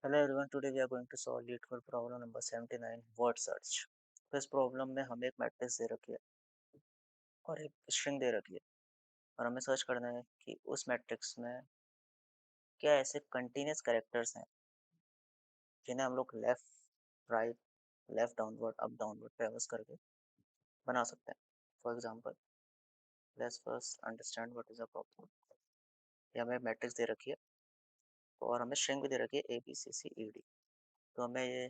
Hello everyone, today we are going to solve lead code problem number 79 word search। तो इस problem में हमें एक मैट्रिक्स दे रखी है और एक स्ट्रिंग दे रखी है और हमें सर्च करना है कि उस मैट्रिक्स में क्या ऐसे कंटीन्यूअस कैरेक्टर्स हैं जिन्हें हम लोग left right left downward up downward ट्रेवर्स करके बना सकते हैं। For example let's first understand what is a problem. ये हमें मैट्रिक्स दे रखी है और हमें स्ट्रिंग भी दे रखी है ABCCED। तो हमें ये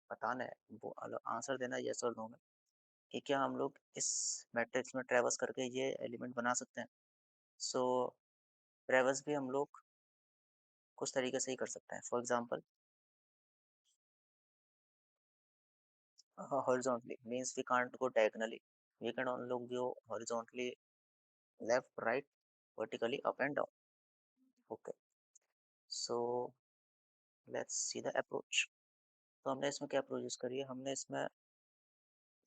बताना है वो आंसर देना है यस और नो में कि क्या हम लोग इस मैट्रिक्स में ट्रेवर्स करके ये एलिमेंट बना सकते हैं। सो ट्रेवर्स भी हम लोग कुछ तरीके से ही कर सकते हैं। For example horizontally means we can't go diagonally, we can only लोग go horizontally left right vertically up and down. Okay, so let's see the approach. तो हमने इसमें क्या अप्रोच यूज करी है, हमने इसमें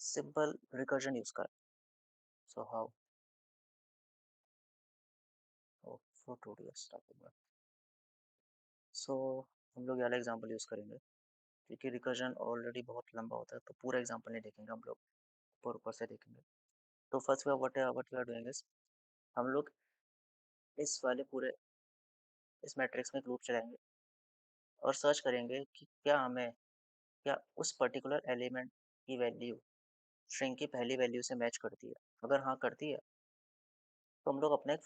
सिंपल रिकर्जन यूज करा। So how for two D starting. So हम लोग ये वाला एग्जांपल यूज करेंगे क्योंकि रिकर्जन ऑलरेडी बहुत लंबा होता है, तो पूरा एग्जांपल नहीं देखेंगे हम लोग, ऊपर ऊपर से देखेंगे। तो first what we are doing is हम लोग इस वाले पूरे इस मैट्रिक्स में एक लूप चलाएंगे और सर्च करेंगे कि क्या उस पर्टिकुलर एलिमेंट की वैल्यू स्ट्रिंग की पहली वैल्यू से मैच करती है। अगर हाँ करती है तो हम लोग अपना एक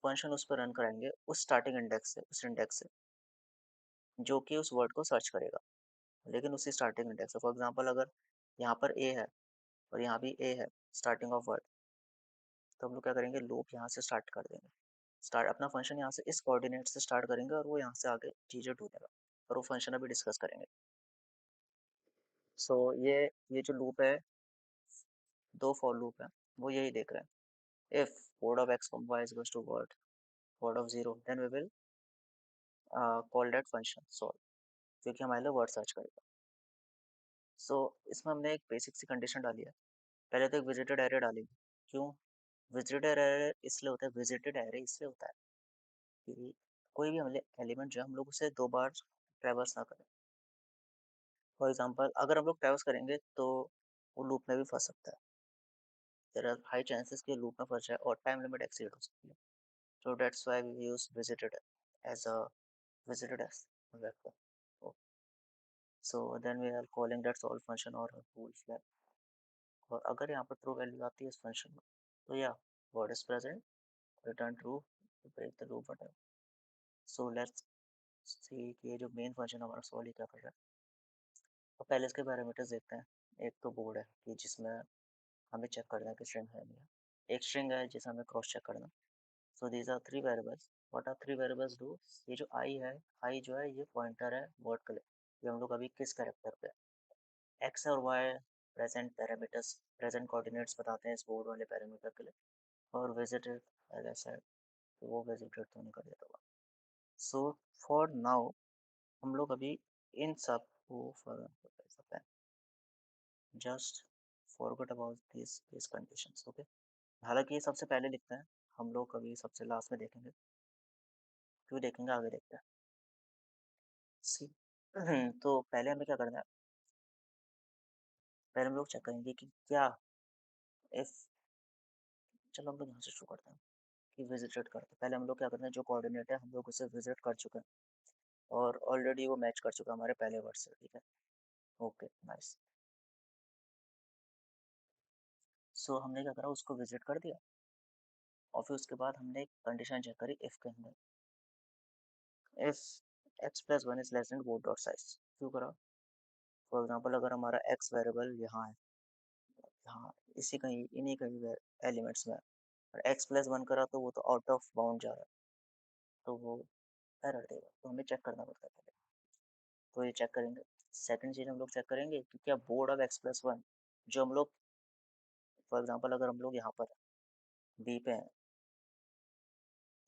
फंक्शन उस पर रन कराएंगे उस स्टार्टिंग इंडेक्स से, उस इंडेक्स से जो कि उस वर्ड को सर्च करेगा, लेकिन उसी स्टार्टिंग इंडेक्स से। फॉर एग्जांपल अगर यहाँ पर ए है और यहाँ भी ए है स्टार्टिंग ऑफ वर्ड, तो हम लोग क्या करेंगे लूप यहाँ से स्टार्ट कर देंगे। स्टार्ट अपना फंक्शन यहाँ से इस कोऑर्डिनेट से स्टार्ट करेंगे और वो यहाँ से आगे चीज़ें ढूंढेगा और वो फंक्शन अभी डिस्कस करेंगे। सो ये जो लूप है, दो फॉर लूप है, वो यही देख रहे हैं। If word of x comma y is equals to word of 0, then we will call that function solve, क्योंकि हमारे लिए वर्ड सर्च करेगा। सो इसमें हमने एक बेसिक सी कंडीशन डाली है। पहले तो एक विजिटेड एरे डालेंगे। क्यों विजिटेड एरे इसलिए होता है, विजिटेड एरे इसलिए होता है कि कोई भी हम एलिमेंट जो है हम लोग उसे दो बार ट्रेवर्स ना करें। फॉर एग्जांपल अगर हम लोग ट्रेवर्स करेंगे तो वो लूप में भी फंस सकता है। देयर आर हाई चांसेस कि लूप में फंस जाए और टाइम लिमिट एक्सीड हो सकती है। So that's why we use visited as a visited as a vector. Oh, so then we are calling that solve function or a bool flag। और अगर यहाँ पर ट्रू वैल्यू आती है इस फंक्शन में तो या word is present, return true, break the loop button. So let's see कि ये जो मेन फंक्शन हमारा सॉल्व ही क्या कर रहा है। तो पहले इसके पैरामीटर्स देखते हैं। एक तो बोर्ड है कि जिसमें हमें चेक करना है कि स्ट्रिंग है नहीं है। एक स्ट्रिंग है जिसे हमें क्रॉस चेक करना। So these are three variables. What are three variables do, ये जो आई है, आई जो है ये पॉइंटर है वर्ड के लिए, ये हम लोग अभी किस कैरेक्टर पे, एक्स और Y present parameters, present coordinates बताते हैं इस बोर्ड वाले पैरामीटर के लिए। और विजिटेड एज आई सेड, तो वो विजिटेड तो नहीं कर देता होगा। सो फॉर नाउ हम लोग अभी इन सब को फॉर कर सकते हैं। Just forget about this conditions. Okay, हालांकि ये सबसे पहले लिखते हैं, हम लोग अभी सबसे लास्ट में देखेंगे। क्यों देखेंगे, आगे देखते हैं। सी तो पहले हमें क्या करना है, पहले हम लोग चेक करेंगे कि क्या इफ, चलो हम लोग यहाँ से शुरू करते हैं कि विजिटेड करते हैं। पहले हम लोग क्या करते हैं, जो कोऑर्डिनेट है हम लोग उसे विजिट कर चुके हैं और ऑलरेडी वो मैच कर चुका है हमारे पहले वर्ड से। ठीक है, ओके नाइस। सो हमने क्या करा, उसको विजिट कर दिया और फिर उसके बाद हमने एक कंडीशन चेक करी इफ के अंदर, if x plus one is less than board dot size. क्यों करा, फॉर एग्जाम्पल अगर हमारा एक्स वेरिएबल यहाँ है, यहाँ इसी कहीं इन्हीं कहीं एलिमेंट्स में, और एक्स प्लस वन करा तो वो तो आउट ऑफ बाउंड जा रहा है, तो वो एरर देगा, तो हमें चेक करना पड़ता है पहले। तो ये चेक करेंगे। सेकंड चीज हम लोग चेक करेंगे कि क्या board of x plus one, जो हम लोग फॉर एग्जांपल अगर हम लोग यहाँ पर बी पे हैं,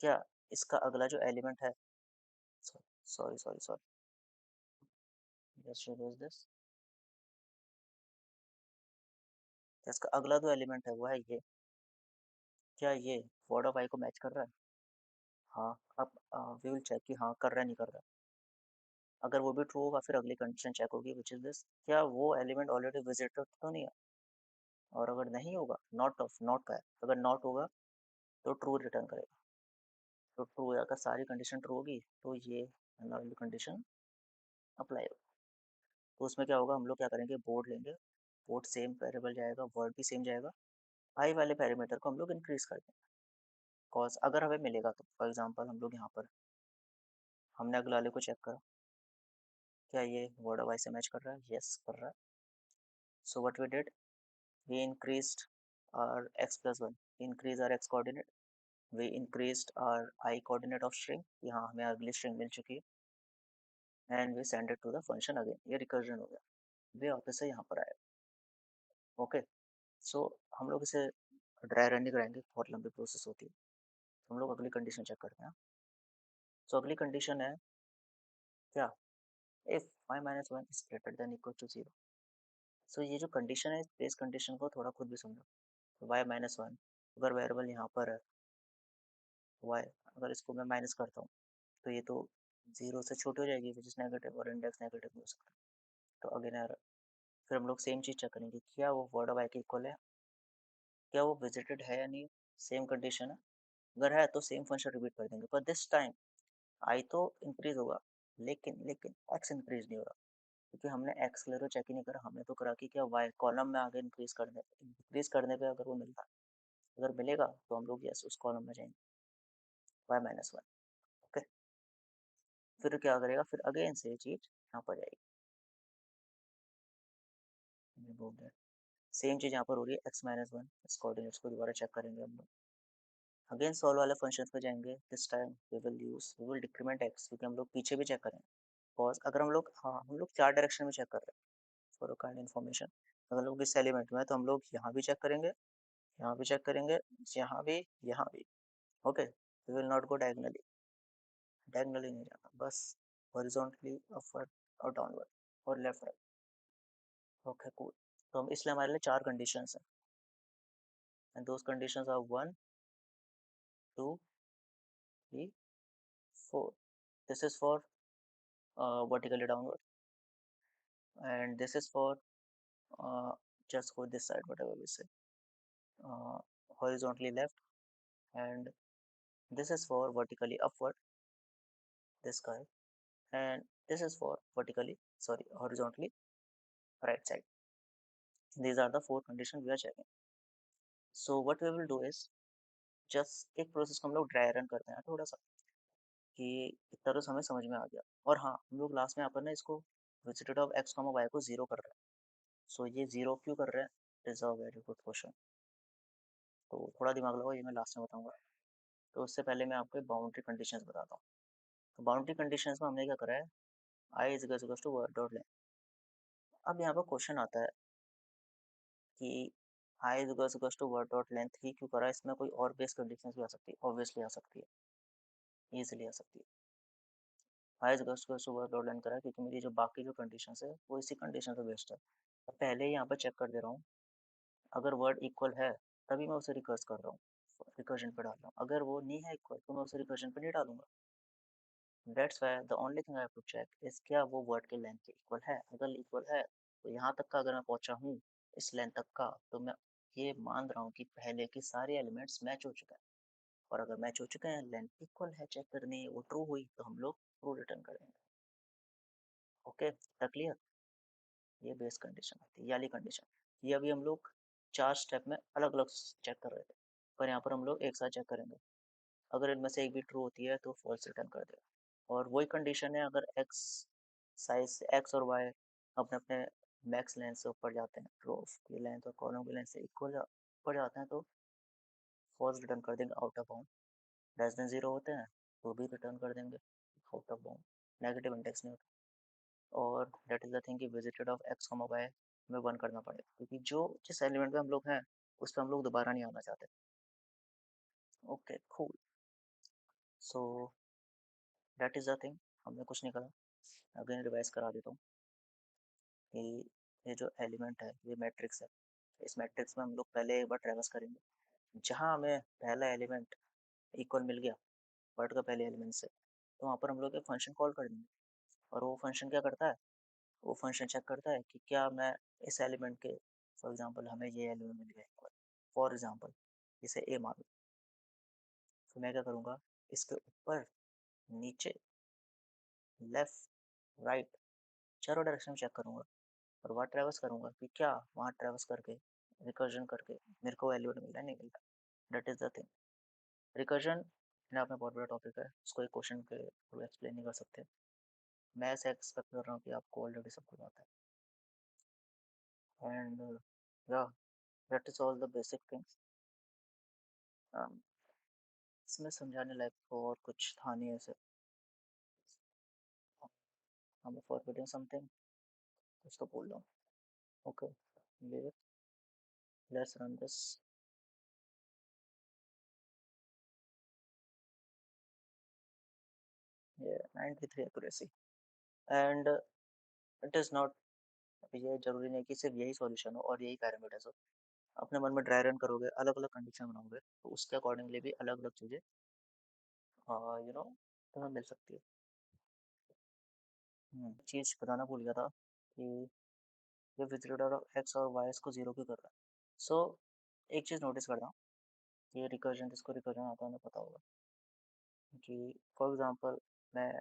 क्या इसका अगला जो एलिमेंट है, sorry sorry sorry, just show this, इसका अगला जो एलिमेंट है वो है ये, क्या ये वर्ड ऑफ आई को मैच कर रहा है। हाँ, अब वी विल चेक कि हाँ कर रहा है नहीं कर रहा। अगर वो भी ट्रू होगा फिर अगली कंडीशन चेक होगी, विच इज दिस, क्या वो एलिमेंट ऑलरेडी विजिटेड तो नहीं है। और अगर नहीं होगा, नॉट ऑफ, नॉट का है, अगर नॉट होगा तो ट्रू रिटर्न करेगा। तो ट्रू, अगर सारी कंडीशन ट्रू होगी तो ये वाली कंडीशन अप्लाई होगा। तो उसमें क्या होगा, हम लोग क्या करेंगे, बोर्ड लेंगे, बोर्ड सेम वेरिएबल जाएगा, वर्ड भी सेम जाएगा, आई वाले पैरामीटर को हम लोग इंक्रीज कर देंगे। कॉज अगर हमें मिलेगा तो फॉर एग्जांपल हम लोग यहाँ पर हमने अगले वाले को चेक करा, क्या ये वर्ड वाई से मैच कर रहा है, यस कर रहा है। So what we did, we increased our x plus 1, increase our x coordinate, we increased our I coordinate of string, यहाँ हमें अगली string मिल चुकी है, and we send it to the function again, ये recursion हो गया, वे वापस से यहाँ पर आएगा। ओके, सो हम लोग इसे ड्राई रन नहीं कराएंगे, बहुत लंबी प्रोसेस होती है। तो हम लोग अगली कंडीशन चेक करते हैं। सो अगली कंडीशन है क्या, if y minus one is greater than equal to zero. So ये जो कंडीशन है, इस कंडीशन को थोड़ा खुद भी समझो। y माइनस वन, अगर वेरिएबल यहाँ पर है y, अगर इसको मैं माइनस करता हूँ तो ये तो जीरो से छोटी हो जाएगी, विच इज नेगेटिव, और इंडेक्स नेगेटिव हो सकता है। तो अगेन एरर। फिर हम लोग सेम चीज़ चेक करेंगे, क्या वो वर्ड ऑफ आई के इक्वल है, क्या वो विजिटेड है या नहीं, सेम कंडीशन है। अगर है तो सेम फंक्शन रिपीट कर देंगे, पर दिस टाइम आई तो इंक्रीज होगा, लेकिन एक्स इंक्रीज नहीं होगा, क्योंकि हमने एक्स लेरो चेक ही नहीं करा, हमने तो करा कि क्या वाई कॉलम में आगे इंक्रीज करने पे अगर वो मिलता है, अगर मिलेगा तो हम लोग यस उस कॉलम में जाएंगे, वाई माइनस वन। ओके, फिर क्या करेगा, फिर अगेन से चीज यहाँ पर जाएगी, सेम चीज़ यहाँ पर हो रही है, एक्स माइनस वन, इस कोऑर्डिनेट्स को दोबारा चेक करेंगे हम लोग। अगेन सॉल्व वाले फंक्शन पे जाएंगे, this time we will decrement X, क्योंकि हम लोग पीछे भी चेक करें। बिकॉज अगर हम लोग, हाँ हम लोग चार डायरेक्शन में चेक कर रहे हैं, फॉर काइंड इन्फॉर्मेशन। अगर हम लोग इस एलिमेंट में है तो हम लोग यहाँ भी चेक करेंगे, यहाँ भी चेक करेंगे, यहाँ भी, यहाँ भी। Okay, we will not go diagonally, diagonally नहीं जाना, बस हॉरिजॉन्टली, अपवर्ड और डाउनवर्ड और लेफ्ट राइट। Okay cool. तो हम इसलिए हमारे लिए चार कंडीशंस हैं, and those conditions are one, two, three, four. This is for vertically downward, and this is for uh, just go this side, whatever we say, uh, horizontally left, and this is for vertically upward, this guy, and this is for vertically, sorry, horizontally right side. These are the four conditions we are checking. So what we will do is, just एक process को हम लोग dry run करते हैं थोड़ा सा, कि इतना तो हमें समझ में आ गया। और हाँ, हम लोग लास्ट में यहाँ पर ना इसको visited of X comma Y को जीरो कर रहे हैं। सो ये जीरो क्यों कर रहे हैं, is a very good question. तो थोड़ा दिमाग लगाओ, ये मैं लास्ट में बताऊंगा। तो उससे पहले मैं आपको बाउंड्री कंडीशंस बताता हूँ। तो बाउंड्री कंडीशंस में हमने क्या करा है, I is equal to word dot length. अब यहाँ पर क्वेश्चन आता है कि I is equal to word dot length ही क्यों करा है, इसमें कोई और बेस कंडीशन भी आ सकती है, ऑब्वियसली आ सकती है, ईजिली आ सकती है। I is equal to word dot length करा है क्योंकि मेरी जो बाकी जो कंडीशन है वो इसी कंडीशन पे बेस्ड है। अब पहले ही यहाँ पर चेक कर दे रहा हूँ, अगर वर्ड इक्वल है तभी मैं उसे रिकर्स कर रहा हूँ, रिकर्जन पे डाल रहा हूँ। अगर वो नहीं है इक्वल तो मैं उसे रिकर्जन पे नहीं डालूंगा। That's why the only thing I have to check is क्या वो वर्ड के लेंथ के इक्वल है। अगर इक्वल है तो यहाँ तक का अगर मैं पहुँचा हूँ इस लेंथ तक का, तो मैं ये मान रहा हूँ कि पहले के सारे एलिमेंट्स मैच हो चुके हैं। और अगर मैच हो चुके हैं, लेंथ इक्वल है, चेक करनी है, वो ट्रू हुई तो हम लोग ट्रू रिटर्न करेंगे। Okay, clear. ये बेस कंडीशन आती है, ये वाली कंडीशन। ये अभी हम लोग चार स्टेप में अलग अलग चेक कर रहे थे, पर यहाँ पर हम लोग एक साथ चेक करेंगे। अगर इनमें से एक भी ट्रू होती है तो फॉल्स रिटर्न कर देगा। और वही कंडीशन है, अगर एक्स साइज, एक्स और वाई अपने अपने मैक्स लेंथ से ऊपर जाते हैं, रो की लेंथ और कॉलम की लेंथ से इक्वल ऊपर जाते हैं, तो फॉल्स रिटर्न कर देंगे, out of bound. Less than zero होते हैं तो भी रिटर्न कर देंगे, out of bound, negative index नहीं होता। और दैट इज द थिंग कि visited of X comma Y में वन करना पड़ेगा, क्योंकि जो जिस एलिमेंट पे हम लोग हैं उस पर हम लोग दोबारा नहीं आना चाहते। Okay cool. So that is the thing, हमने कुछ नहीं करा। अगेन रिवाइज करा देता हूँ कि ये जो एलिमेंट है ये मैट्रिक्स है। इस मैट्रिक्स में हम लोग पहले एक बार ट्रेवर्स करेंगे, जहाँ हमें पहला एलिमेंट इक्वल मिल गया वर्ड का पहले एलिमेंट से, तो वहाँ पर हम लोग एक फंक्शन कॉल कर देंगे। और वो फंक्शन क्या करता है, वो फंक्शन चेक करता है कि क्या मैं इस एलिमेंट के, फॉर एग्जांपल हमें ये एलिमेंट मिल गया, फॉर एग्जांपल इसे ए मान लो, तो मैं क्या करूँगा, इसके ऊपर, नीचे, लेफ्ट, राइट, चारों डायरेक्शन चेक करूँगा और वहाँ ट्रैवर्स करूँगा कि क्या वहाँ ट्रैवर्स करके, रिकर्जन करके मेरे को एलिमेंट मिला नहीं मिला। That is the thing. Recursion अपने आप में बहुत बड़ा टॉपिक है, उसको एक क्वेश्चन के थ्रू एक्सप्लेन नहीं कर सकते। मैं ऐसे एक्सपेक्ट कर रहा हूँ कि आपको ऑलरेडी सब कुछ आता है। एंड या that is all the basic things. इसमें समझाने लायक तो और कुछ था नहीं ऐसे। हम फॉरगेटिंग समथिंग, कुछ तो बोल रहा हूँ। Okay, leave it, let's run this. ये 93 accuracy. And it is not, ये जरूरी नहीं कि सिर्फ यही सॉल्यूशन हो और यही पैरामीटर्स हो। अपने मन में ड्राई रन करोगे, अलग अलग कंडीशन बनाओगे, तो उसके अकॉर्डिंगली भी अलग अलग चीज़ें तुम्हें मिल सकती है। चीज़ बताना भूल गया था कि ये विजिटर एक्स और वाई को जीरो क्यों कर रहा है। सो एक चीज़ नोटिस करना, ये रिकर्जन, जिसको रिकर्जन आता है उन्हें पता होगा कि फॉर एग्जांपल मैं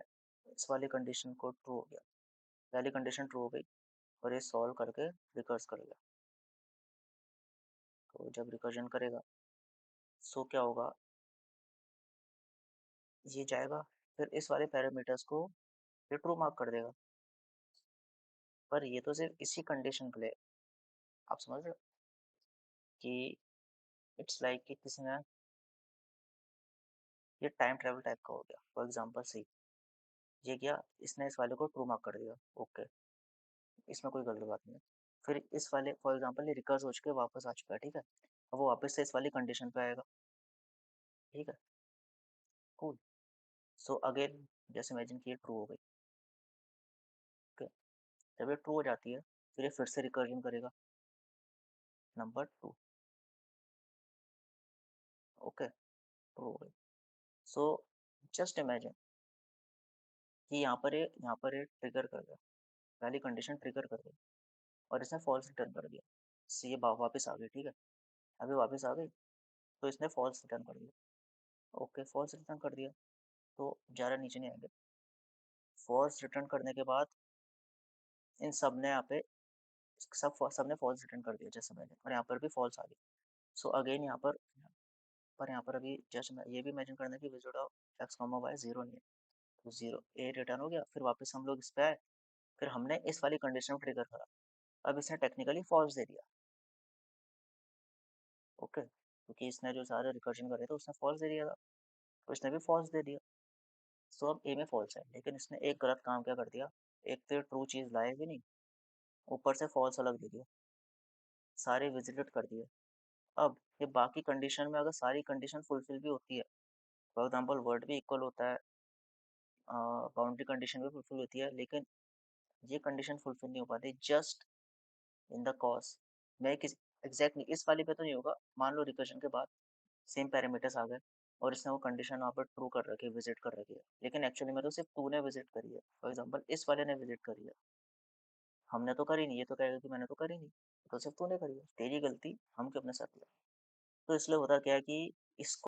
इस वाली कंडीशन को ट्रू हो गया, पहली कंडीशन ट्रू हो गई और ये सॉल्व करके रिकर्स करेगा। तो जब रिकर्जन करेगा, सो क्या होगा, ये जाएगा, फिर इस वाले पैरामीटर्स को ये ट्रू मार्क कर देगा। पर ये तो सिर्फ इसी कंडीशन के लिए, आप समझ रहे हो कि इट्स लाइक कि किसी ने, ये टाइम ट्रेवल टाइप का हो गया। फॉर एग्जांपल सी, ये क्या, इसने इस वाले को ट्रू मार्क कर दिया, ओके, इसमें कोई गलत बात नहीं है। फिर इस वाले, फॉर एग्जांपल ये रिकर्स हो चुके वापस आ चुका है, ठीक है, अब वो वापस से इस वाली कंडीशन पे आएगा, ठीक है, कूल। सो अगेन, जैसे इमेजिन की ट्रू हो गई, ओके, जब ये ट्रू हो जाती है, फिर ये फिर से रिकर्जन करेगा नंबर 2, ओके, ट्रू हो गई। सो जस्ट इमेजिन कि यहाँ पर ये ट्रिगर कर गया, पहली कंडीशन ट्रिगर कर गई और इसने फॉल्स रिटर्न कर दिया। सी ये वापस आ गई, ठीक है, अभी वापस आ गई, तो इसने फॉल्स रिटर्न कर दिया, ओके, फॉल्स रिटर्न कर दिया, तो ज़्यादा नीचे नहीं आएंगे। फॉल्स रिटर्न करने के बाद इन सब ने यहाँ पे, सब ने फॉल्स रिटर्न कर दिया जैसे मैंने, और यहाँ पर भी फॉल्स आ गई। सो अगेन यहाँ पर यहाँ पर अभी जस्ट मैं ये भी इमेजिन करना है कि visit of X comma Y zero नहीं है, तो जीरो ए रिटर्न हो गया, फिर वापस हम लोग इस पे आए, फिर हमने इस वाली कंडीशन को ट्रिगर करा, अब इसने टेक्निकली फॉल्स दे दिया, ओके, क्योंकि इसने जो सारे रिकर्जन करे थे उसने फॉल्स दे दिया था, तो इसने भी फॉल्स दे दिया। सो अब ए में फॉल्स है, लेकिन इसने एक गलत काम क्या कर दिया, एक तो ट्रू चीज़ लाए भी नहीं, ऊपर से फॉल्स अलग दे दिया, सारे विजिटेड कर दिए। अब ये बाकी कंडीशन में अगर सारी कंडीशन फुलफिल भी होती है, फॉर एग्जांपल वर्ड भी इक्वल होता है, बाउंड्री कंडीशन भी फुलफिल होती है, लेकिन ये कंडीशन फुलफिल नहीं हो पाती, जस्ट इन द कॉज, मैं किस एग्जैक्टली इस वाली पे तो नहीं होगा, मान लो रिकर्जन के बाद सेम पैरामीटर्स आ गए और इसने वो कंडीशन वहाँ पर ट्रू कर रखी है, विजिट कर रखी है, लेकिन एक्चुअली में तो सिर्फ टू ने विजिट करी है, फॉर एग्जांपल इस वाले ने विजिट करी है, हमने तो करी नहीं, ये तो कहेगा कि मैंने तो करी नहीं, तो सिर्फ तूने करी है, तेरी गलती, हम क्यों अपने साथ लिया। तो इसलिए होता क्या है कि इसको